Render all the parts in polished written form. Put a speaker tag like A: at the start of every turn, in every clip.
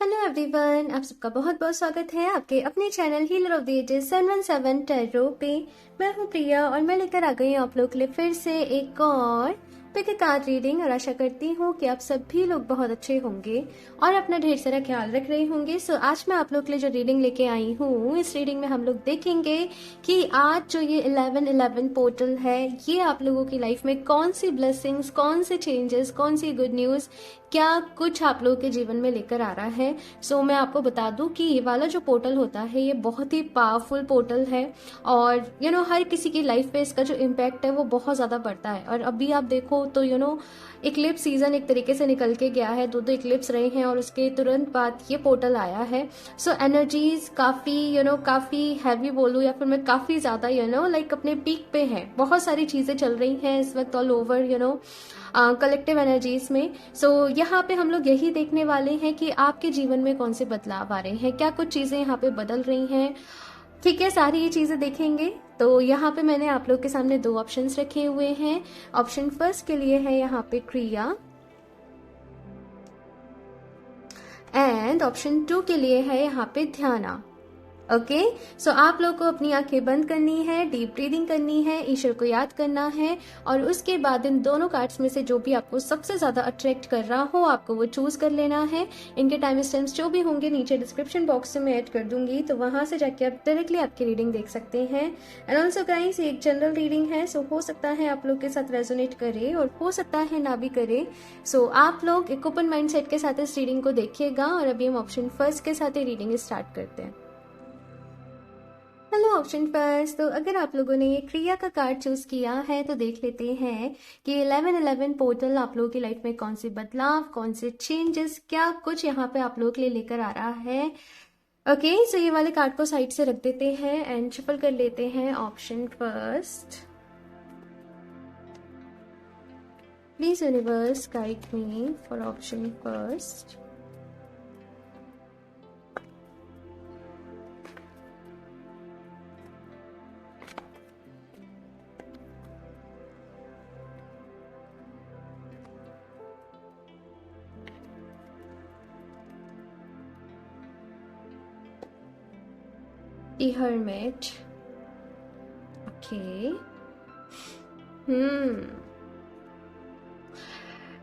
A: Hello everyone, आप सबका बहुत बहुत स्वागत है आपके अपने channel healer of the ages 717 tarot पे। मैं हूँ प्रिया और मैं लेकर आ गई हूँ आप लोग के लिए फिर से एक और पिक कार्ड रीडिंग। और आशा करती हूँ कि आप सभी लोग बहुत अच्छे होंगे और अपना ढेर सारा ख्याल रख रहे होंगे। सो आज मैं आप लोग के लिए जो रीडिंग लेके आई हूँ, इस रीडिंग में हम लोग देखेंगे कि आज जो ये 11-11 पोर्टल है, ये आप लोगों की लाइफ में कौन सी ब्लेसिंग्स, कौन से चेंजेस, कौन सी गुड न्यूज़, क्या कुछ आप लोगों के जीवन में लेकर आ रहा है। सो मैं आपको बता दूं कि ये वाला जो पोर्टल होता है ये बहुत ही पावरफुल पोर्टल है और हर किसी की लाइफ पे इसका जो इम्पैक्ट है वो बहुत ज़्यादा पड़ता है। और अभी आप देखो तो इक्लिप्स सीजन एक तरीके से निकल के गया है, दो इक्लिप्स रहे हैं और उसके तुरंत बाद ये पोर्टल आया है। सो एनर्जीज काफ़ी काफ़ी हैवी बोलूँ या फिर मैं काफ़ी ज़्यादा लाइक अपने पीक पे है। बहुत सारी चीज़ें चल रही हैं इस वक्त ऑल ओवर कलेक्टिव एनर्जीज में। सो यहाँ पे हम लोग यही देखने वाले हैं कि आपके जीवन में कौन से बदलाव आ रहे हैं, क्या कुछ चीजें यहाँ पे बदल रही हैं। ठीक है, सारी ये चीजें देखेंगे। तो यहाँ पे मैंने आप लोग के सामने दो ऑप्शंस रखे हुए हैं। ऑप्शन फर्स्ट के लिए है यहाँ पे क्रिया एंड ऑप्शन 2 के लिए है यहाँ पे ध्याना। ओके, सो आप लोग को अपनी आंखें बंद करनी है, डीप ब्रीदिंग करनी है, ईश्वर को याद करना है और उसके बाद इन दोनों कार्ड्स में से जो भी आपको सबसे ज्यादा अट्रैक्ट कर रहा हो आपको वो चूज कर लेना है। इनके टाइम स्टैम्प्स जो भी होंगे नीचे डिस्क्रिप्शन बॉक्स में मैं ऐड कर दूंगी, तो वहां से जाके आप डायरेक्टली आपकी रीडिंग देख सकते हैं। एंड ऑल्सो गाइस, ये एक जनरल रीडिंग है, सो हो सकता है आप लोग के साथ रेजोनेट करे और हो सकता है ना भी करे। सो आप लोग एक ओपन माइंड सेट के साथ इस रीडिंग को देखिएगा और अभी हम ऑप्शन फर्स्ट के साथ ही रीडिंग स्टार्ट करते हैं। हेलो ऑप्शन फर्स्ट, तो अगर आप लोगों ने ये क्रिया का कार्ड चूज किया है तो देख लेते हैं कि 11-11 पोर्टल आप लोगों की लाइफ में कौन से बदलाव, कौन से चेंजेस, क्या कुछ यहाँ पे आप लोगों के लिए लेकर आ रहा है। ओके, सो ये वाले कार्ड को साइड से रख देते हैं एंड शफल कर लेते हैं option first. Please universe guide me for option first. The Hermit. Okay,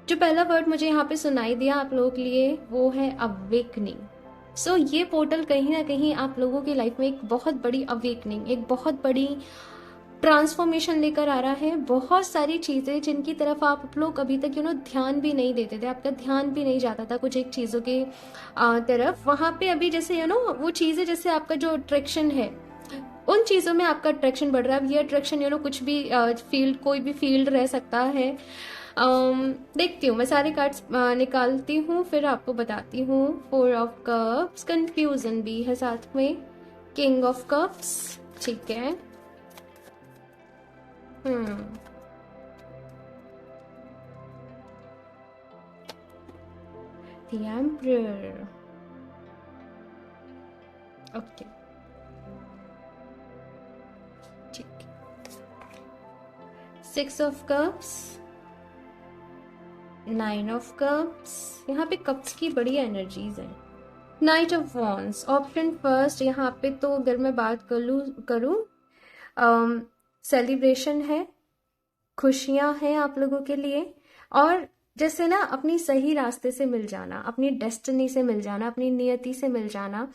A: जो पहला वर्ड मुझे यहाँ पे सुनाई दिया आप लोगों के लिए वो है अवेकनिंग। सो ये पोर्टल कहीं ना कहीं आप लोगों की लाइफ में एक बहुत बड़ी अवेकनिंग, एक बहुत बड़ी ट्रांसफॉर्मेशन लेकर आ रहा है। बहुत सारी चीजें जिनकी तरफ आप लोग अभी तक ध्यान भी नहीं देते थे, आपका ध्यान भी नहीं जाता था कुछ एक चीजों के तरफ, वहां पे अभी जैसे वो चीजें, जैसे आपका जो अट्रैक्शन है उन चीजों में आपका अट्रैक्शन बढ़ रहा है। अब ये अट्रैक्शन कुछ भी फील्ड, कोई भी फील्ड रह सकता है। देखती हूँ मैं सारे कार्ड्स निकालती हूँ फिर आपको बताती हूँ। 4 ऑफ कप्स, कंफ्यूजन भी है साथ में, किंग ऑफ कप्स, ठीक है। The Emperor, ओके, ठीक। 6 ऑफ कप्स, 9 ऑफ कप्स, यहाँ पे कप्स की बड़ी एनर्जीज हैं। Night of wands, option first यहाँ पे तो अगर मैं बात करूँ सेलिब्रेशन है, खुशियां हैं आप लोगों के लिए और जैसे ना अपनी सही रास्ते से मिल जाना, अपनी डेस्टिनी से मिल जाना, अपनी नियति से मिल जाना।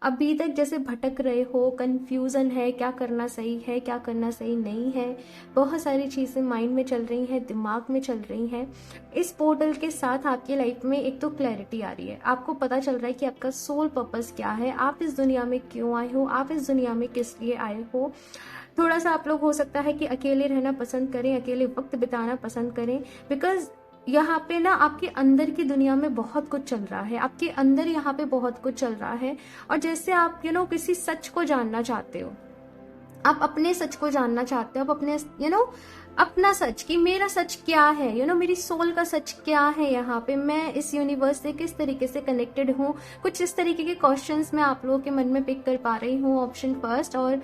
A: अभी तक जैसे भटक रहे हो, कंफ्यूजन है, क्या करना सही है, क्या करना सही नहीं है, बहुत सारी चीजें माइंड में चल रही हैं, दिमाग में चल रही हैं। इस पोर्टल के साथ आपकी लाइफ में एक तो क्लैरिटी आ रही है, आपको पता चल रहा है कि आपका सोल पर्पस क्या है, आप इस दुनिया में क्यों आए हो, आप इस दुनिया में किस लिए आए हो। थोड़ा सा आप लोग हो सकता है कि अकेले रहना पसंद करें, अकेले वक्त बिताना पसंद करें, बिकॉज यहाँ पे ना आपके अंदर की दुनिया में बहुत कुछ चल रहा है, आपके अंदर यहाँ पे बहुत कुछ चल रहा है। और जैसे आप किसी सच को जानना चाहते हो, आप अपने सच को जानना चाहते हो, आप अपने अपना सच, कि मेरा सच क्या है, मेरी सोल का सच क्या है, यहाँ पे मैं इस यूनिवर्स से किस तरीके से कनेक्टेड हूँ। कुछ इस तरीके के क्वेश्चंस मैं आप लोगों के मन में पिक कर पा रही हूँ ऑप्शन फर्स्ट। और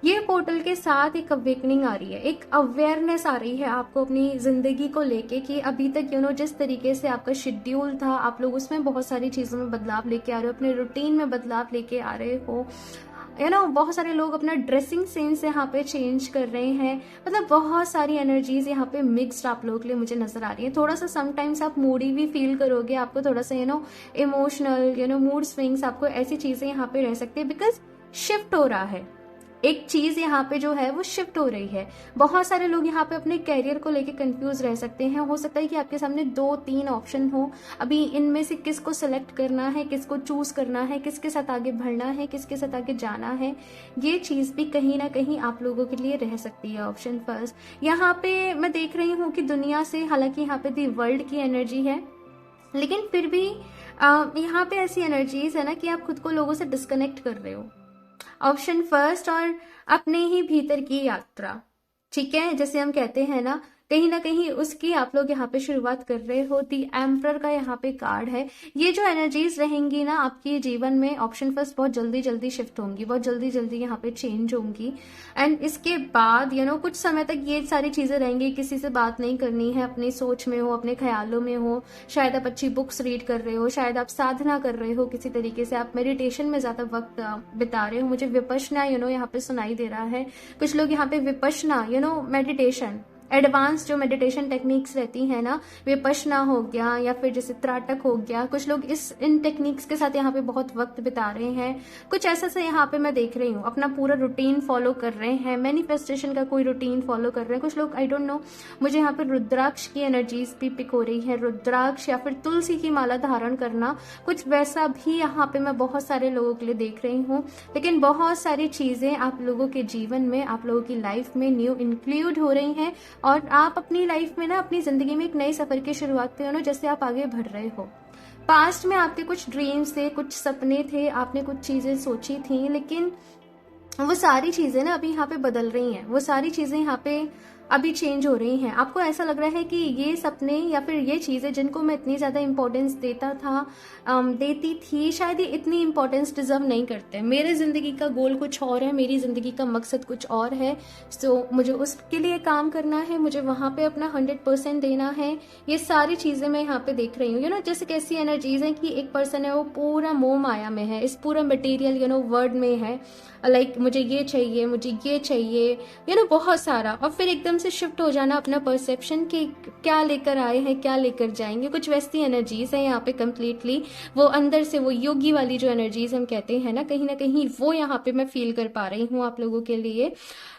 A: ये पोर्टल के साथ एक अवेकनिंग आ रही है, एक अवेयरनेस आ रही है आपको अपनी जिंदगी को लेके कि अभी तक जिस तरीके से आपका शेड्यूल था, आप लोग उसमें बहुत सारी चीजों में बदलाव लेके आ रहे हो, अपने रूटीन में बदलाव लेके आ रहे हो। बहुत सारे लोग अपना ड्रेसिंग सेंस यहाँ पे चेंज कर रहे हैं। मतलब बहुत सारी एनर्जीज यहाँ पे मिक्स्ड आप लोगों के लिए मुझे नजर आ रही है। थोड़ा सा समटाइम्स आप मूडी भी फील करोगे, आपको थोड़ा सा इमोशनल मूड स्विंग्स, आपको ऐसी चीजें यहाँ पे रह सकती है, बिकॉज शिफ्ट हो रहा है, एक चीज यहाँ पे जो है वो शिफ्ट हो रही है। बहुत सारे लोग यहाँ पे अपने कैरियर को लेके कंफ्यूज रह सकते हैं। हो सकता है कि आपके सामने 2-3 ऑप्शन हो, अभी इनमें से किसको सेलेक्ट करना है, किसको चूज करना है, किसके साथ आगे बढ़ना है, किसके साथ आगे जाना है। ये चीज भी कहीं ना कहीं आप लोगों के लिए रह सकती है। ऑप्शन फर्स्ट यहाँ पे मैं देख रही हूँ कि दुनिया से, हालांकि यहाँ पे दी वर्ल्ड की एनर्जी है, लेकिन फिर भी यहाँ पे ऐसी एनर्जीज है ना कि आप खुद को लोगों से डिस्कनेक्ट कर रहे हो। ऑप्शन फर्स्ट, और अपने ही भीतर की यात्रा, ठीक है, जैसे हम कहते हैं ना कहीं उसकी आप लोग यहाँ पे शुरुआत कर रहे हो। दी एम्परर का यहाँ पे कार्ड है। ये जो एनर्जीज रहेंगी ना आपके जीवन में, ऑप्शन फर्स्ट, बहुत जल्दी जल्दी शिफ्ट होंगी, बहुत जल्दी जल्दी यहाँ पे चेंज होंगी। एंड इसके बाद कुछ समय तक ये सारी चीजें रहेंगी, किसी से बात नहीं करनी है, अपनी सोच में हो, अपने ख्यालों में हो। शायद आप अच्छी बुक्स रीड कर रहे हो, शायद आप साधना कर रहे हो, किसी तरीके से आप मेडिटेशन में ज्यादा वक्त बिता रहे हो। मुझे विपश्यना यहाँ पे सुनाई दे रहा है। कुछ लोग यहाँ पे विपश्यना मेडिटेशन, एडवांस जो मेडिटेशन टेक्निक्स रहती है ना, विपश्यना हो गया या फिर जैसे त्राटक हो गया, कुछ लोग इन टेक्निक्स के साथ यहाँ पे बहुत वक्त बिता रहे हैं। कुछ ऐसा सा यहाँ पे मैं देख रही हूँ, अपना पूरा रूटीन फॉलो कर रहे हैं, मैनिफेस्टेशन का कोई रूटीन फॉलो कर रहे हैं। कुछ लोग, आई डोंट नो, मुझे यहाँ पे रुद्राक्ष की एनर्जीज भी पिक हो रही है। रुद्राक्ष या फिर तुलसी की माला धारण करना, कुछ वैसा भी यहाँ पे मैं बहुत सारे लोगों के लिए देख रही हूँ। लेकिन बहुत सारी चीजें आप लोगों के जीवन में, आप लोगों की लाइफ में न्यू इंक्लूड हो रही हैं, और आप अपनी लाइफ में अपनी जिंदगी में एक नए सफर की शुरुआत पे हो जैसे आप आगे बढ़ रहे हो। पास्ट में आपके कुछ ड्रीम्स थे, कुछ सपने थे, आपने कुछ चीजें सोची थी, लेकिन वो सारी चीजें अभी यहाँ पे बदल रही हैं। वो सारी चीजें यहाँ पे अभी चेंज हो रही हैं। आपको ऐसा लग रहा है कि ये सपने या फिर ये चीजें जिनको मैं इतनी ज्यादा इंपॉर्टेंस देती थी, शायद ये इतनी इंपॉर्टेंस डिजर्व नहीं करते। मेरे जिंदगी का गोल कुछ और है, मेरी जिंदगी का मकसद कुछ और है। सो मुझे उसके लिए काम करना है, मुझे वहां पे अपना 100% देना है। ये सारी चीजें मैं यहाँ पे देख रही हूँ। जैसे कैसी एनर्जीज है कि एक पर्सन है, वो पूरा मोह माया में है, इस पूरा मटेरियल वर्ड में है, लाइक मुझे ये चाहिए, मुझे ये चाहिए, बहुत सारा, और फिर एकदम से शिफ्ट हो जाना अपना परसेप्शन कि क्या लेकर आए हैं, क्या लेकर जाएंगे। कुछ वैसी एनर्जीज है यहाँ पे कंप्लीटली, वो अंदर से वो योगी वाली जो एनर्जीज हम कहते हैं ना कहीं वो यहाँ पे मैं फील कर पा रही हूँ। आप लोगों के लिए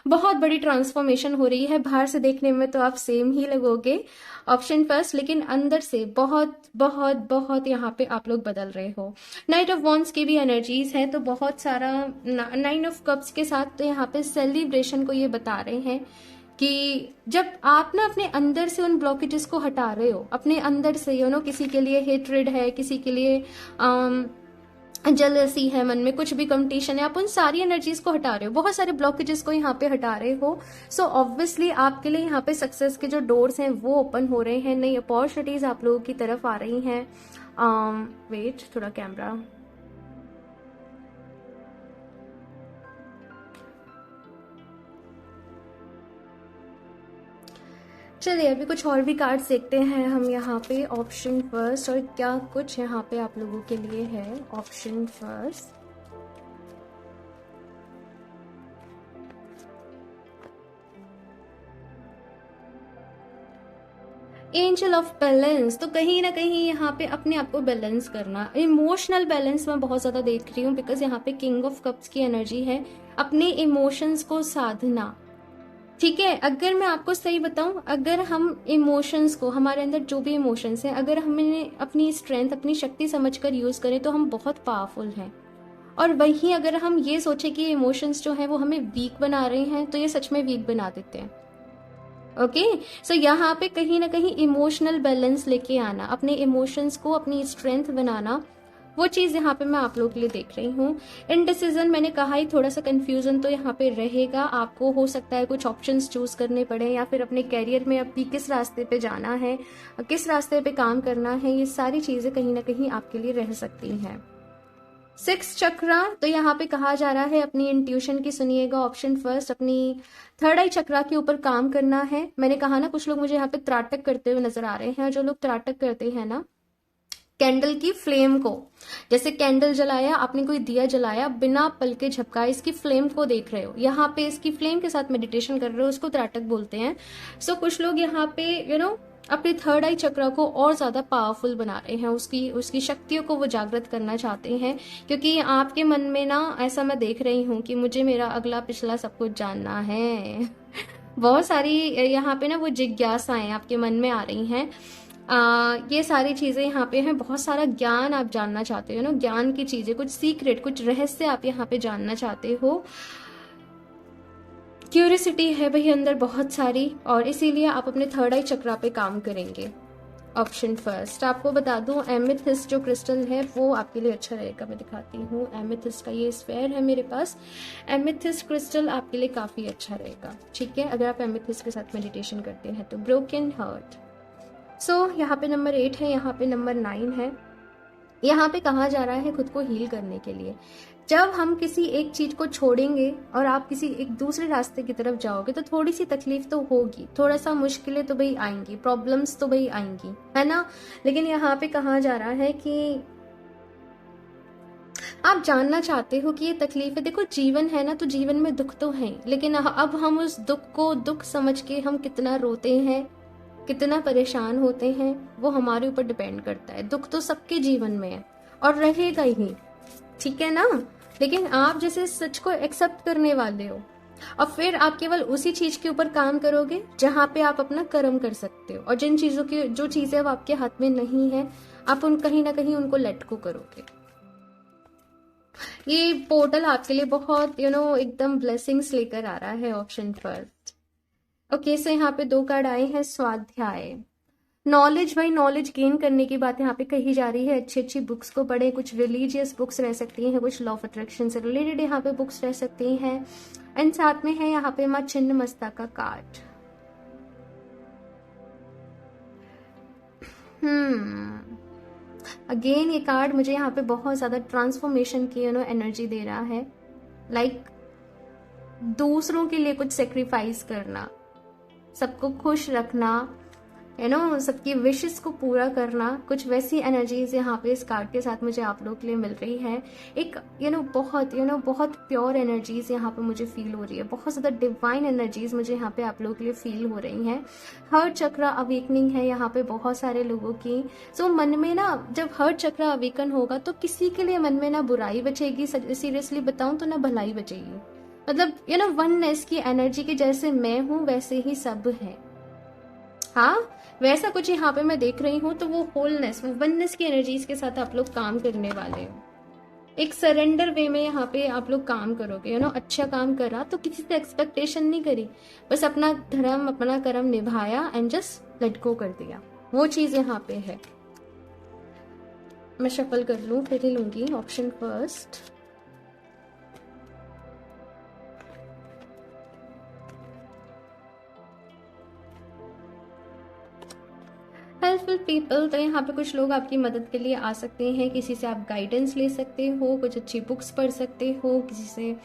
A: बहुत बड़ी ट्रांसफॉर्मेशन हो रही है। बाहर से देखने में तो आप सेम ही लगोगे, ऑप्शन फर्स्ट, लेकिन अंदर से बहुत बहुत बहुत यहाँ पे आप लोग बदल रहे हो। नाइट ऑफ वॉन्ड्स की भी एनर्जीज है, तो बहुत सारा 9 ऑफ कप्स के साथ तो यहाँ पे सेलिब्रेशन को ये बता रहे हैं कि जब आप अपने अंदर से उन ब्लॉकेजेस को हटा रहे हो, अपने अंदर से किसी के लिए हेट्रेड है, किसी के लिए जलसी है, मन में कुछ भी कंपटीशन है, आप उन सारी एनर्जीज को हटा रहे हो, बहुत सारे ब्लॉकेजेस को यहाँ पे हटा रहे हो। सो ऑब्वियसली आपके लिए यहाँ पे सक्सेस के जो डोर्स हैं वो ओपन हो रहे हैं, नई अपॉर्चुनिटीज आप लोगों की तरफ आ रही हैं। वेट, थोड़ा कैमरा, चलिए अभी कुछ और भी कार्ड्स देखते हैं हम यहाँ पे। ऑप्शन फर्स्ट, और क्या कुछ यहाँ पे आप लोगों के लिए है। Option first, angel of balance, तो कहीं ना कहीं यहाँ पे अपने आप को बैलेंस करना, इमोशनल बैलेंस मैं बहुत ज्यादा देख रही हूँ, बिकॉज यहाँ पे किंग ऑफ कप्स की एनर्जी है, अपने इमोशंस को साधना। ठीक है, अगर मैं आपको सही बताऊं, अगर हम इमोशंस को, हमारे अंदर जो भी इमोशंस हैं, अगर हमने अपनी स्ट्रेंथ, अपनी शक्ति समझकर यूज करें तो हम बहुत पावरफुल हैं। और वहीं अगर हम ये सोचे कि इमोशंस जो है वो हमें वीक बना रहे हैं, तो ये सच में वीक बना देते हैं। ओके, सो यहाँ पे कहीं ना कहीं इमोशनल बैलेंस लेके आना, अपने इमोशंस को अपनी स्ट्रेंथ बनाना, वो चीज यहाँ पे मैं आप लोगों के लिए देख रही हूँ। इनडिसीजन, मैंने कहा ही, थोड़ा सा कंफ्यूजन तो यहाँ पे रहेगा। आपको हो सकता है कुछ ऑप्शंस चूज करने पड़े, या फिर अपने कैरियर में अभी किस रास्ते पे जाना है, किस रास्ते पे काम करना है, ये सारी चीजें कहीं ना कहीं आपके लिए रह सकती हैं। सिक्स चक्रा, तो यहाँ पे कहा जा रहा है अपनी इंट्यूशन की सुनिएगा। ऑप्शन फर्स्ट, अपनी थर्ड आई चक्रा के ऊपर काम करना है। मैंने कहा ना कुछ लोग मुझे यहाँ पे त्राटक करते हुए नजर आ रहे हैं, और जो लोग त्राटक करते हैं ना कैंडल की फ्लेम को, जैसे कैंडल जलाया आपने, कोई दिया जलाया, बिना पल के झपकाए इसकी फ्लेम को देख रहे हो, यहाँ पे इसकी फ्लेम के साथ मेडिटेशन कर रहे हो, उसको त्राटक बोलते हैं। सो कुछ लोग यहाँ पे अपनी थर्ड आई चक्र को और ज्यादा पावरफुल बना रहे हैं, उसकी शक्तियों को वो जागृत करना चाहते हैं, क्योंकि आपके मन में ना ऐसा मैं देख रही हूँ कि मुझे मेरा अगला पिछला सब कुछ जानना है। बहुत सारी यहाँ पे ना वो जिज्ञासाएं आपके मन में आ रही हैं। ये सारी चीजें यहाँ पे हैं, बहुत सारा ज्ञान आप जानना चाहते हो ना, ज्ञान की चीजें, कुछ सीक्रेट, कुछ रहस्य आप यहाँ पे जानना चाहते हो। क्यूरियोसिटी है भाई अंदर बहुत सारी, और इसीलिए आप अपने थर्ड आई चक्रा पे काम करेंगे। ऑप्शन फर्स्ट, आपको बता दूं एमेथिस्ट जो क्रिस्टल है वो आपके लिए अच्छा रहेगा। मैं दिखाती हूँ, एमेथिस्ट का ये स्फेयर है मेरे पास। एमेथिस्ट क्रिस्टल आपके लिए काफी अच्छा रहेगा, ठीक है, अगर आप एमेथिस्ट के साथ मेडिटेशन करते हैं तो। ब्रोकन हार्ट, सो यहाँ पे नंबर 8 है, यहाँ पे नंबर 9 है। यहाँ पे कहा जा रहा है खुद को हील करने के लिए। जब हम किसी एक चीज को छोड़ेंगे और आप किसी एक दूसरे रास्ते की तरफ जाओगे तो थोड़ी सी तकलीफ तो होगी, थोड़ा सा मुश्किलें तो भाई आएंगी, प्रॉब्लम्स तो भाई आएंगी, है ना। लेकिन यहाँ पे कहा जा रहा है कि आप जानना चाहते हो कि ये तकलीफ है। देखो जीवन है ना, तो जीवन में दुख तो है, लेकिन अब हम उस दुख को दुख समझ के हम कितना रोते हैं, कितना परेशान होते हैं, वो हमारे ऊपर डिपेंड करता है। दुख तो सबके जीवन में है और रहेगा ही, ठीक है ना। लेकिन आप जैसे सच को एक्सेप्ट करने वाले हो, और फिर आप केवल उसी चीज के ऊपर काम करोगे जहां पे आप अपना कर्म कर सकते हो, और जिन चीजों की जो चीजें अब आपके हाथ में नहीं है, आप उन कहीं ना कहीं उनको लेट को करोगे। ये पोर्टल आपके लिए बहुत एकदम ब्लेसिंग्स लेकर आ रहा है। ऑप्शन फर्स्ट, ओके, सो यहाँ पे 2 कार्ड आए हैं। स्वाध्याय, नॉलेज, भाई नॉलेज गेन करने की बात यहाँ पे कही जा रही है। अच्छी अच्छी बुक्स को पढ़े, कुछ रिलीजियस बुक्स रह सकती हैं, कुछ लॉ ऑफ अट्रैक्शन से रिलेटेड यहाँ पे बुक्स रह सकती हैं। एंड साथ में है यहाँ पे माँ छिन्न मस्ता का कार्ड। अगेन ये कार्ड मुझे यहाँ पे बहुत ज्यादा ट्रांसफॉर्मेशन की एनर्जी दे रहा है। लाइक दूसरों के लिए कुछ सेक्रीफाइस करना, सबको खुश रखना, सबकी विशेस को पूरा करना, कुछ वैसी एनर्जीज यहाँ पे इस कार्ड के साथ मुझे आप लोग के लिए मिल रही है। एक बहुत प्योर एनर्जीज यहाँ पे मुझे फील हो रही है, बहुत ज्यादा डिवाइन एनर्जीज मुझे यहाँ पे आप लोग के लिए फील हो रही हैं। हर्ट चक्र अवेकनिंग है यहाँ पे बहुत सारे लोगों की। सो मन में ना जब हर्ट चक्र अवेकन होगा तो किसी के लिए मन में ना बुराई बचेगी, सीरियसली बताऊं तो ना भलाई बचेगी। मतलब वननेस की एनर्जी की, जैसे मैं हूं वैसे ही सब है, हाँ वैसा कुछ यहाँ पे मैं देख रही हूँ। तो वो होलनेस, वो वननेस की एनर्जीज के साथ आप लोग काम करने वाले हो। एक सरेंडर वे में यहाँ पे आप लोग काम करोगे। अच्छा काम करा तो किसी से एक्सपेक्टेशन नहीं करी, बस अपना धर्म अपना कर्म निभाया एंड जस्ट लेट गो कर दिया, वो चीज यहाँ पे है। मैं शफल कर लूं फिर ही लूंगी। ऑप्शन फर्स्ट, हेल्पफुल पीपल, तो यहाँ पे कुछ लोग आपकी मदद के लिए आ सकते हैं, किसी से आप गाइडेंस ले सकते हो, कुछ अच्छी बुक्स पढ़ सकते हो, किसी से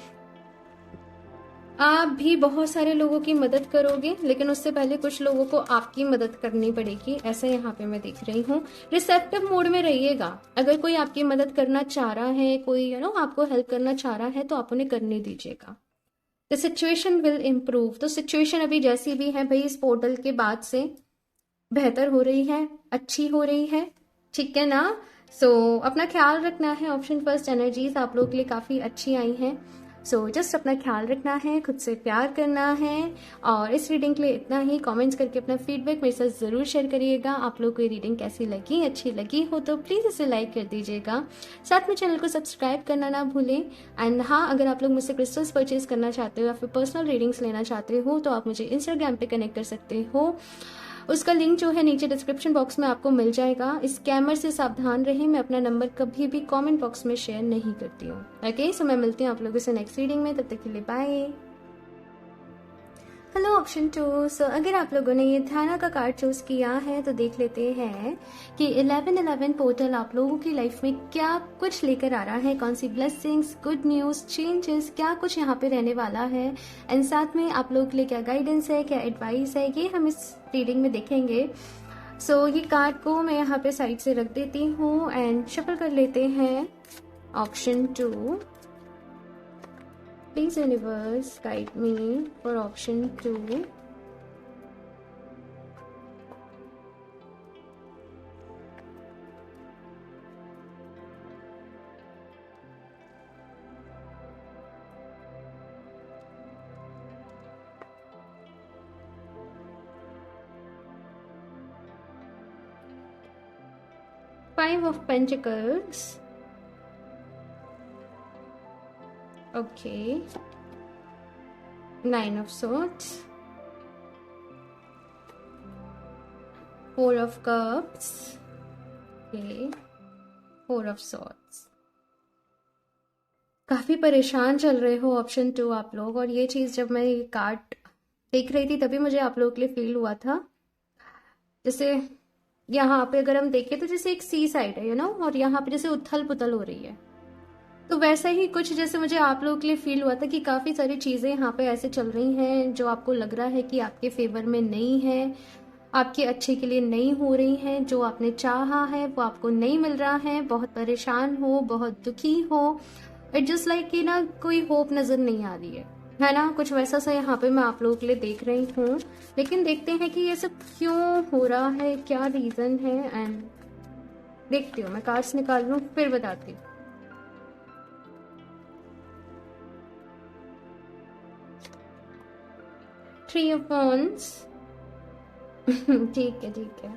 A: आप भी बहुत सारे लोगों की मदद करोगे, लेकिन उससे पहले कुछ लोगों को आपकी मदद करनी पड़ेगी, ऐसा यहाँ पे मैं देख रही हूँ। रिसेप्टिव मोड में रहिएगा। अगर कोई आपकी मदद करना चाह रहा है, कोई आपको हेल्प करना चाह रहा है, तो आप उन्हें करने दीजिएगा। द सिचुएशन विल इम्प्रूव, तो सिचुएशन अभी जैसी भी है भाई इस पोर्टल के बाद से बेहतर हो रही है, अच्छी हो रही है, ठीक है ना। सो अपना ख्याल रखना है। ऑप्शन फर्स्ट, एनर्जीज आप लोग के लिए काफी अच्छी आई हैं। सो जस्ट अपना ख्याल रखना है, खुद से प्यार करना है। और इस रीडिंग के लिए इतना ही। कमेंट्स करके अपना फीडबैक मेरे साथ जरूर शेयर करिएगा। आप लोग को ये रीडिंग कैसी लगी, अच्छी लगी हो तो प्लीज इसे लाइक कर दीजिएगा, साथ में चैनल को सब्सक्राइब करना ना भूलें। एंड हाँ, अगर आप लोग मुझसे क्रिस्टल्स परचेज करना चाहते हो या फिर पर्सनल रीडिंग्स लेना चाहते हो तो आप मुझे इंस्टाग्राम पे कनेक्ट कर सकते हो। उसका लिंक जो है नीचे डिस्क्रिप्शन बॉक्स में आपको मिल जाएगा। स्कैमर से सावधान रहें, मैं अपना नंबर कभी भी कमेंट बॉक्स में शेयर नहीं करती हूँ। ओके, सो मैं मिलती हूँ आप लोगों से नेक्स्ट रीडिंग में, तब तक के लिए बाय। Hello option 2। सो अगर आप लोगों ने ये धाना का कार्ड चूज किया है तो देख लेते हैं कि 1111 पोर्टल आप लोगों की लाइफ में क्या कुछ लेकर आ रहा है, कौन सी ब्लेसिंग्स, गुड न्यूज, चेंजेस, क्या कुछ यहाँ पे रहने वाला है, एंड साथ में आप लोगों के लिए क्या गाइडेंस है, क्या एडवाइस है, ये हम इस रीडिंग में देखेंगे। सो ये कार्ड को मैं यहाँ पे साइड से रख देती हूँ एंड शफल कर लेते हैं। Option 2, Please universe guide me for option 2. Five of Pentacles. Okay. Nine of Swords. Four of Cups. Okay. Four of Swords. काफी परेशान चल रहे हो ऑप्शन 2 आप लोग, और ये चीज जब मैं ये कार्ड देख रही थी तभी मुझे आप लोगों के लिए फील हुआ था। जैसे यहाँ पे अगर हम देखें तो जैसे एक सी साइड है और यहाँ पे जैसे उथल पुथल हो रही है, तो वैसा ही कुछ जैसे मुझे आप लोगों के लिए फील हुआ था कि काफ़ी सारी चीज़ें यहाँ पे ऐसे चल रही हैं जो आपको लग रहा है कि आपके फेवर में नहीं है, आपके अच्छे के लिए नहीं हो रही हैं, जो आपने चाहा है वो आपको नहीं मिल रहा है, बहुत परेशान हो, बहुत दुखी हो, इट जस्ट लाइक कि ना कोई होप नज़र नहीं आ रही है ना, कुछ वैसा सा यहाँ पे मैं आप लोगों के लिए देख रही हूँ। लेकिन देखते हैं कि ये सब क्यों हो रहा है, क्या रीज़न है, एंड देखती हूँ मैं कार्ड्स निकाल लूँ फिर बताती हूँ। थ्री ऑफ वॉन्ड्स, ठीक है।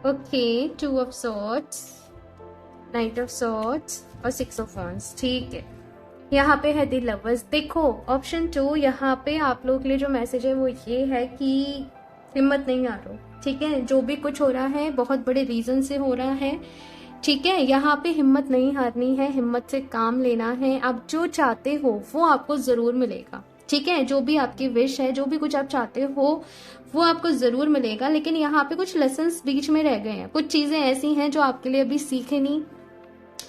A: Okay, two of swords, night of swords और सिक्स ऑफ वॉन्ड्स। ठीक है, यहाँ पे है द लवर्स। देखो ऑप्शन 2 यहाँ पे आप लोगों के लिए जो मैसेज है वो ये है कि हिम्मत नहीं हारो। ठीक है, जो भी कुछ हो रहा है बहुत बड़े रीजन से हो रहा है। ठीक है, यहाँ पे हिम्मत नहीं हारनी है, हिम्मत से काम लेना है। आप जो चाहते हो वो आपको जरूर मिलेगा। ठीक है, जो भी आपकी विश है, जो भी कुछ आप चाहते हो वो आपको जरूर मिलेगा। लेकिन यहाँ पे कुछ लेसन्स बीच में रह गए हैं, कुछ चीजें ऐसी हैं जो आपके लिए अभी सीखनी,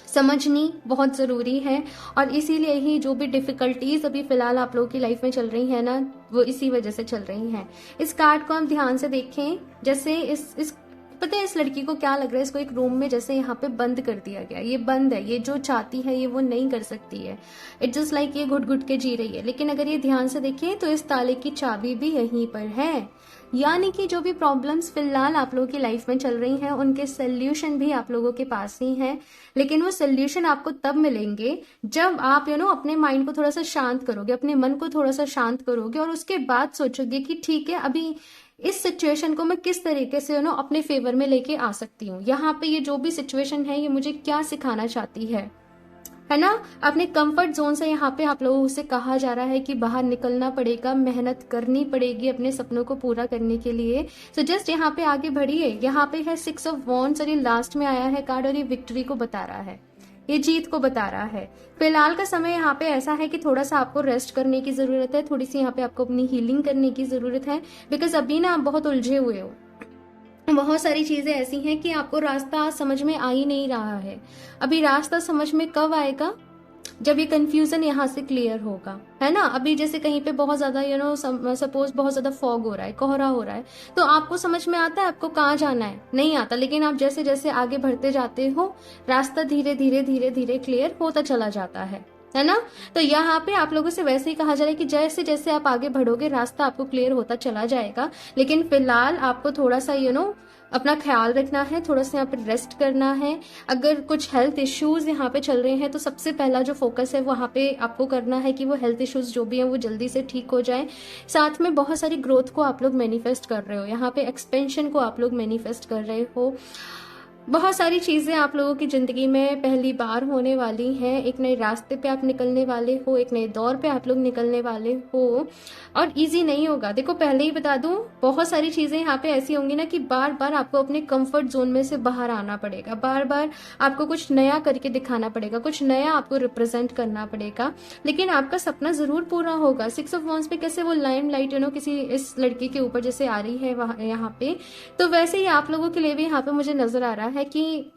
A: समझनी बहुत जरूरी है। और इसीलिए ही जो भी डिफिकल्टीज अभी फिलहाल आप लोगों की लाइफ में चल रही है ना, वो इसी वजह से चल रही हैं। इस कार्ड को हम ध्यान से देखें, जैसे इस पता है इस लड़की को क्या लग रहा है, इसको एक रूम में जैसे यहाँ पे बंद कर दिया गया, ये बंद है, ये जो चाहती है ये वो नहीं कर सकती है। इट जस्ट लाइक ये घुट घुट के जी रही है। लेकिन अगर ये ध्यान से देखें तो इस ताले की चाबी भी यहीं पर है। यानी कि जो भी प्रॉब्लम्स फिलहाल आप लोगों की लाइफ में चल रही हैं उनके सोल्यूशन भी आप लोगों के पास ही हैं। लेकिन वो सोल्यूशन आपको तब मिलेंगे जब आप अपने माइंड को थोड़ा सा शांत करोगे, अपने मन को थोड़ा सा शांत करोगे और उसके बाद सोचोगे कि ठीक है अभी इस सिचुएशन को मैं किस तरीके से अपने फेवर में लेके आ सकती हूँ। यहाँ पे ये जो भी सिचुएशन है ये मुझे क्या सिखाना चाहती है ना। अपने कंफर्ट जोन से यहाँ पे आप लोगों से कहा जा रहा है कि बाहर निकलना पड़ेगा, मेहनत करनी पड़ेगी अपने सपनों को पूरा करने के लिए। सो जस्ट यहाँ पे आगे बढ़िए। यहाँ पे है सिक्स ऑफ वॉन्ड्स और ये लास्ट में आया है कार्ड और ये विक्ट्री को बता रहा है, ये जीत को बता रहा है। फिलहाल का समय यहाँ पे ऐसा है कि थोड़ा सा आपको रेस्ट करने की जरूरत है, थोड़ी सी यहाँ पे आपको अपनी हीलिंग करने की जरूरत है। बिकॉज अभी ना आप बहुत उलझे हुए हो, बहुत सारी चीजें ऐसी हैं कि आपको रास्ता समझ में आ ही नहीं रहा है। अभी रास्ता समझ में कब आएगा, जब ये कंफ्यूजन यहाँ से क्लियर होगा, है ना। अभी जैसे कहीं पे बहुत ज्यादा सपोज बहुत ज्यादा फॉग हो रहा है, कोहरा हो रहा है, तो आपको समझ में आता है आपको कहाँ जाना है, नहीं आता। लेकिन आप जैसे जैसे आगे बढ़ते जाते हो रास्ता धीरे धीरे धीरे धीरे क्लियर होता चला जाता है ना। तो यहाँ पे आप लोगों से वैसे ही कहा जा रहा है कि जैसे जैसे आप आगे बढ़ोगे रास्ता आपको क्लियर होता चला जाएगा। लेकिन फिलहाल आपको थोड़ा सा अपना ख्याल रखना है, थोड़ा सा यहाँ पे रेस्ट करना है। अगर कुछ हेल्थ इश्यूज यहाँ पे चल रहे हैं तो सबसे पहला जो फोकस है वहाँ पे आपको करना है कि वो हेल्थ इश्यूज जो भी हैं वो जल्दी से ठीक हो जाए। साथ में बहुत सारी ग्रोथ को आप लोग मैनिफेस्ट कर रहे हो, यहाँ पे एक्सपेंशन को आप लोग मैनिफेस्ट कर रहे हो। बहुत सारी चीजें आप लोगों की जिंदगी में पहली बार होने वाली हैं। एक नए रास्ते पे आप निकलने वाले हो, एक नए दौर पे आप लोग निकलने वाले हो, और इजी नहीं होगा। देखो पहले ही बता दूं, बहुत सारी चीजें यहाँ पे ऐसी होंगी ना कि बार बार आपको अपने कंफर्ट जोन में से बाहर आना पड़ेगा, बार बार आपको कुछ नया करके दिखाना पड़ेगा, कुछ नया आपको रिप्रेजेंट करना पड़ेगा, लेकिन आपका सपना जरूर पूरा होगा। 6 ऑफ वांड्स पे कैसे वो लाइम लाइट किसी इस लड़की के ऊपर जैसे आ रही है वहां यहाँ पे, तो वैसे ही आप लोगों के लिए भी यहाँ पे मुझे नजर आ रहा है कि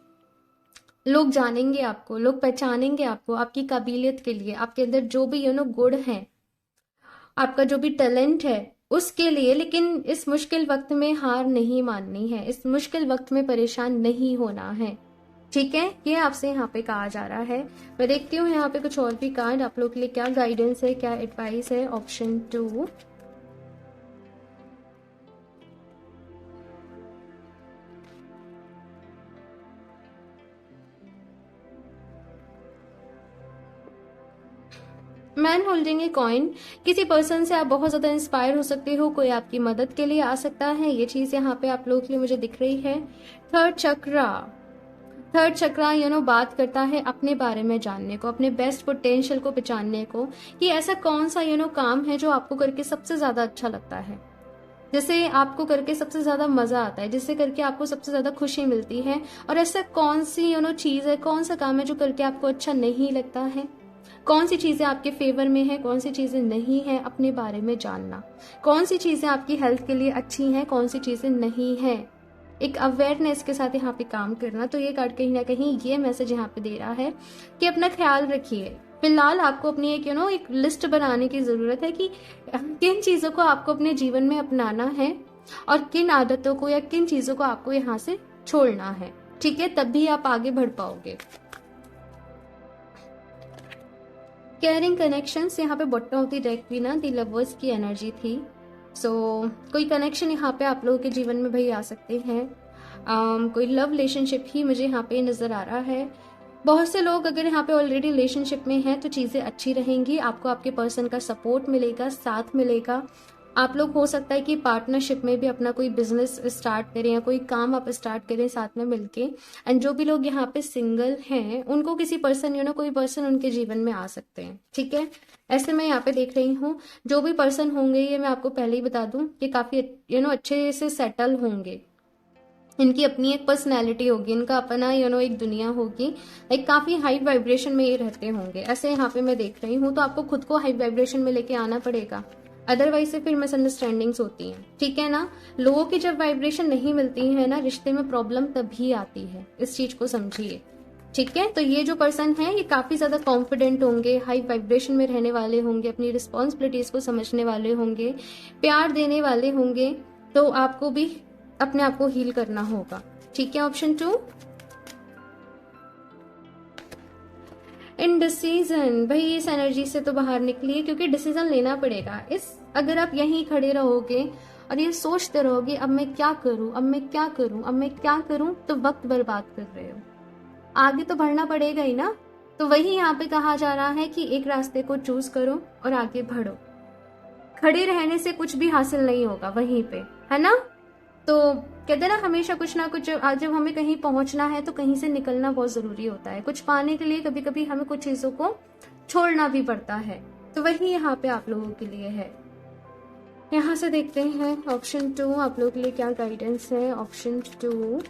A: लोग जानेंगे आपको, लोग पहचानेंगे आपको, आपकी काबिलियत के लिए, आपके अंदर जो भी गुण है, आपका जो भी टैलेंट है उसके लिए। लेकिन इस मुश्किल वक्त में हार नहीं माननी है, इस मुश्किल वक्त में परेशान नहीं होना है, ठीक है। ये आपसे यहाँ पे कहा जा रहा है। मैं देखती हूँ यहाँ पे कुछ और भी कार्ड आप लोग के लिए क्या गाइडेंस है, क्या एडवाइस है। Option 2, man holding a coin. किसी पर्सन से आप बहुत ज्यादा इंस्पायर हो सकते हो, कोई आपकी मदद के लिए आ सकता है, ये चीज यहाँ पे आप लोगों के लिए मुझे दिख रही है। थर्ड चक्रा, थर्ड चक्रा बात करता है अपने बारे में जानने को, अपने बेस्ट पोटेंशियल को पहचानने को, कि ऐसा कौन सा काम है जो आपको करके सबसे ज्यादा अच्छा लगता है, जिसे आपको करके सबसे ज्यादा मजा आता है, जिससे करके आपको सबसे ज्यादा खुशी मिलती है, और ऐसा कौन सी चीज है, कौन सा काम है जो करके आपको अच्छा नहीं लगता है, कौन सी चीजें आपके फेवर में है, कौन सी चीजें नहीं है, अपने बारे में जानना, कौन सी चीजें आपकी हेल्थ के लिए अच्छी हैं, कौन सी चीजें नहीं है, एक अवेयरनेस के साथ यहाँ पे काम करना। तो ये कार्ड कहीं ना कहीं ये मैसेज यहाँ पे दे रहा है कि अपना ख्याल रखिए। फिलहाल आपको अपनी एक लिस्ट बनाने की जरूरत है कि किन चीजों को आपको अपने जीवन में अपनाना है और किन आदतों को या किन चीजों को आपको यहाँ से छोड़ना है, ठीक है, तब भी आप आगे बढ़ पाओगे। केयरिंग कनेक्शंस, यहाँ पे बॉटम ऑफ द डेक भी ना दी लवर्स की एनर्जी थी। कोई कनेक्शन यहाँ पे आप लोगों के जीवन में भाई आ सकते हैं। कोई लव रिलेशनशिप ही मुझे यहाँ पे नजर आ रहा है। बहुत से लोग अगर यहाँ पे ऑलरेडी रिलेशनशिप में हैं तो चीजें अच्छी रहेंगी, आपको आपके पर्सन का सपोर्ट मिलेगा, साथ मिलेगा। आप लोग हो सकता है कि पार्टनरशिप में भी अपना कोई बिजनेस स्टार्ट करें या कोई काम आप स्टार्ट करें साथ में मिलके। एंड जो भी लोग यहाँ पे सिंगल हैं उनको किसी पर्सन कोई पर्सन उनके जीवन में आ सकते हैं, ठीक है। ऐसे मैं यहाँ पे देख रही हूँ जो भी पर्सन होंगे, ये मैं आपको पहले ही बता दूं कि काफी अच्छे से सेटल होंगे। इनकी अपनी एक पर्सनैलिटी होगी, इनका अपना एक दुनिया होगी, एक काफी हाई वाइब्रेशन में ये रहते होंगे, ऐसे यहाँ पे मैं देख रही हूँ। तो आपको खुद को हाई वाइब्रेशन में लेके आना पड़ेगा, अदरवाइज से फिर मिसअंडरस्टैंडिंग्स होती हैं, ठीक है ना। लोगों की जब वाइब्रेशन नहीं मिलती है ना, रिश्ते में प्रॉब्लम तभी आती है, इस चीज को समझिए, ठीक है। तो ये जो पर्सन है ये काफी ज्यादा कॉन्फिडेंट होंगे, हाई वाइब्रेशन में रहने वाले होंगे, अपनी रिस्पॉन्सिबिलिटीज को समझने वाले होंगे, प्यार देने वाले होंगे। तो आपको भी अपने आप को हील करना होगा, ठीक है। Option 2, indecision. भाई इस एनर्जी से तो बाहर निकलिए, क्योंकि डिसीजन लेना पड़ेगा। अगर आप यहीं खड़े रहोगे और ये सोचते रहोगे अब मैं क्या करूं, अब मैं क्या करूं, अब मैं क्या करूं, तो वक्त बर्बाद कर रहे हो। आगे तो बढ़ना पड़ेगा ही ना। तो वही यहाँ पे कहा जा रहा है कि एक रास्ते को चूज करो और आगे बढ़ो। खड़े रहने से कुछ भी हासिल नहीं होगा वहीं पे, है ना। तो कहते हैं ना हमेशा कुछ ना कुछ, आज जब हमें कहीं पहुंचना है तो कहीं से निकलना बहुत जरूरी होता है। कुछ पाने के लिए कभी कभी हमें कुछ चीजों को छोड़ना भी पड़ता है। तो वही यहाँ पे आप लोगों के लिए है। यहाँ से देखते हैं ऑप्शन 2 आप लोगों के लिए क्या गाइडेंस है। ऑप्शन 2,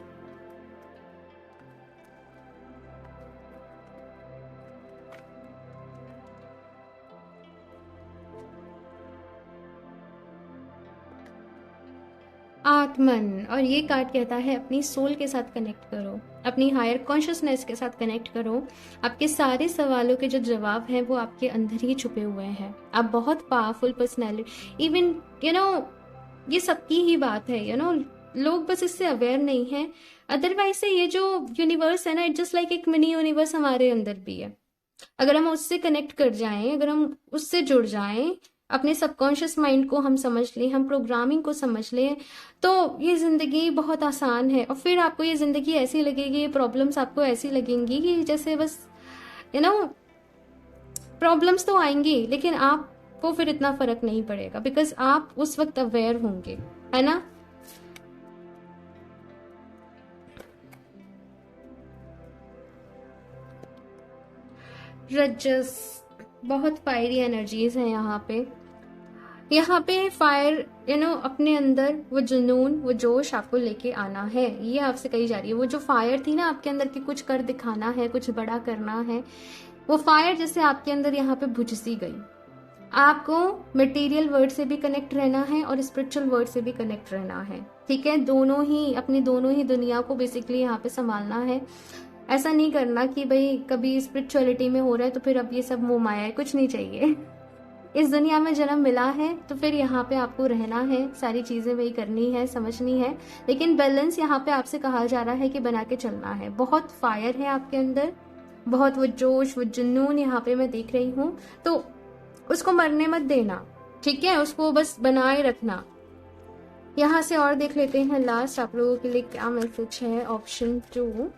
A: आत्मन। और ये कार्ड कहता है अपनी सोल के साथ कनेक्ट करो, अपनी हायर कॉन्शियसनेस के साथ कनेक्ट करो। आपके सारे सवालों के जो जवाब हैं वो आपके अंदर ही छुपे हुए हैं। आप बहुत पावरफुल पर्सनैलिटी, इवन ये सबकी ही बात है, लोग बस इससे अवेयर नहीं है। अदरवाइज से ये जो यूनिवर्स है ना, इट जस्ट लाइक एक मिनी यूनिवर्स हमारे अंदर भी है। अगर हम उससे कनेक्ट कर जाएं, अगर हम उससे जुड़ जाएं, अपने सबकॉन्शियस माइंड को हम समझ लें, हम प्रोग्रामिंग को समझ लें, तो ये जिंदगी बहुत आसान है। और फिर आपको ये जिंदगी ऐसी लगेगी, ये प्रॉब्लम्स आपको ऐसी लगेंगी कि जैसे बस प्रॉब्लम्स तो आएंगी लेकिन आपको फिर इतना फर्क नहीं पड़ेगा, बिकॉज आप उस वक्त अवेयर होंगे, है ना। रजस, बहुत फायरी एनर्जीज हैं यहाँ पे। यहाँ पे फायर अपने अंदर वो जुनून, वो जोश आपको लेके आना है, ये आपसे कही जा रही है। वो जो फायर थी ना आपके अंदर की, कुछ कर दिखाना है, कुछ बड़ा करना है, वो फायर जैसे आपके अंदर यहाँ पे बुझ सी गई। आपको मटेरियल वर्ल्ड से भी कनेक्ट रहना है और स्पिरिचुअल वर्ल्ड से भी कनेक्ट रहना है, ठीक है। अपनी दोनों ही दुनिया को बेसिकली यहाँ पे संभालना है। ऐसा नहीं करना कि भाई कभी स्पिरिचुअलिटी में हो रहा है तो फिर अब ये सब मोह माया है, कुछ नहीं चाहिए। इस दुनिया में जन्म मिला है तो फिर यहाँ पे आपको रहना है, सारी चीजें वही करनी है, समझनी है, लेकिन बैलेंस यहाँ पे आपसे कहा जा रहा है कि बना के चलना है। बहुत फायर है आपके अंदर, बहुत वो जोश, वो जुनून यहाँ पे मैं देख रही हूँ, तो उसको मरने मत देना, ठीक है, उसको बस बनाए रखना। यहाँ से और देख लेते हैं लास्ट आप लोगों के लिए क्या मैसेज है। ऑप्शन 2,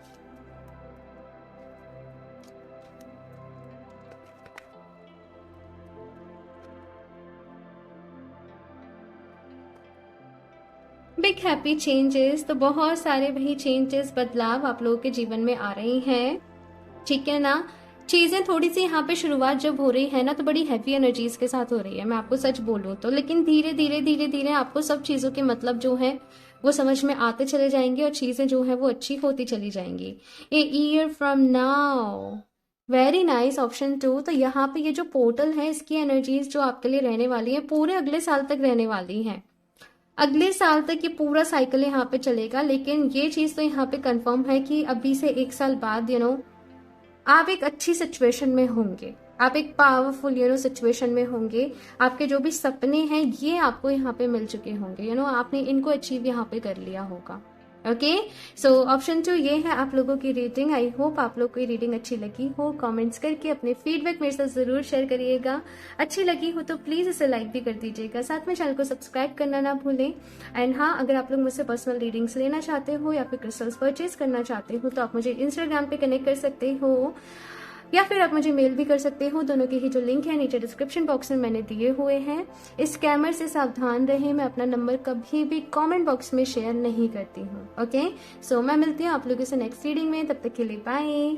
A: बिग हैप्पी चेंजेस, तो बहुत सारे वही चेंजेस, बदलाव आप लोगों के जीवन में आ रही हैं, ठीक है ना। चीजें थोड़ी सी यहाँ पे शुरुआत जब हो रही है ना तो बड़ी हैवी एनर्जीज के साथ हो रही है, मैं आपको सच बोलूँ तो, लेकिन धीरे धीरे आपको सब चीजों के मतलब जो है वो समझ में आते चले जाएंगे और चीजें जो है वो अच्छी होती चली जाएंगी। A year from now, very nice. Option 2, तो यहाँ पे ये जो पोर्टल है इसकी एनर्जीज जो आपके लिए रहने वाली है पूरे अगले साल तक रहने वाली है। अगले साल तक ये पूरा साइकिल यहाँ पे चलेगा, लेकिन ये चीज तो यहाँ पे कंफर्म है कि अभी से 1 साल बाद आप एक अच्छी सिचुएशन में होंगे, आप एक पावरफुल सिचुएशन में होंगे। आपके जो भी सपने हैं ये आपको यहाँ पे मिल चुके होंगे, आपने इनको अचीव यहाँ पे कर लिया होगा। ओके, सो ऑप्शन 2 ये है आप लोगों की रीडिंग। आई होप आप लोग को ये रीडिंग अच्छी लगी हो। कमेंट्स करके अपने फीडबैक मेरे साथ जरूर शेयर करिएगा। अच्छी लगी हो तो प्लीज इसे लाइक भी कर दीजिएगा, साथ में चैनल को सब्सक्राइब करना ना भूलें। एंड हाँ, अगर आप लोग मुझसे पर्सनल रीडिंग्स लेना चाहते हो या फिर क्रिस्टल्स परचेज करना चाहते हो तो आप मुझे इंस्टाग्राम पे कनेक्ट कर सकते हो या फिर आप मुझे मेल भी कर सकते हो। दोनों के ही जो लिंक है नीचे डिस्क्रिप्शन बॉक्स में मैंने दिए हुए हैं। इस स्कैमर से सावधान रहें, मैं अपना नंबर कभी भी कमेंट बॉक्स में शेयर नहीं करती हूँ। ओके, सो मैं मिलती हूँ आप लोगों से नेक्स्ट रीडिंग में, तब तक के लिए बाय।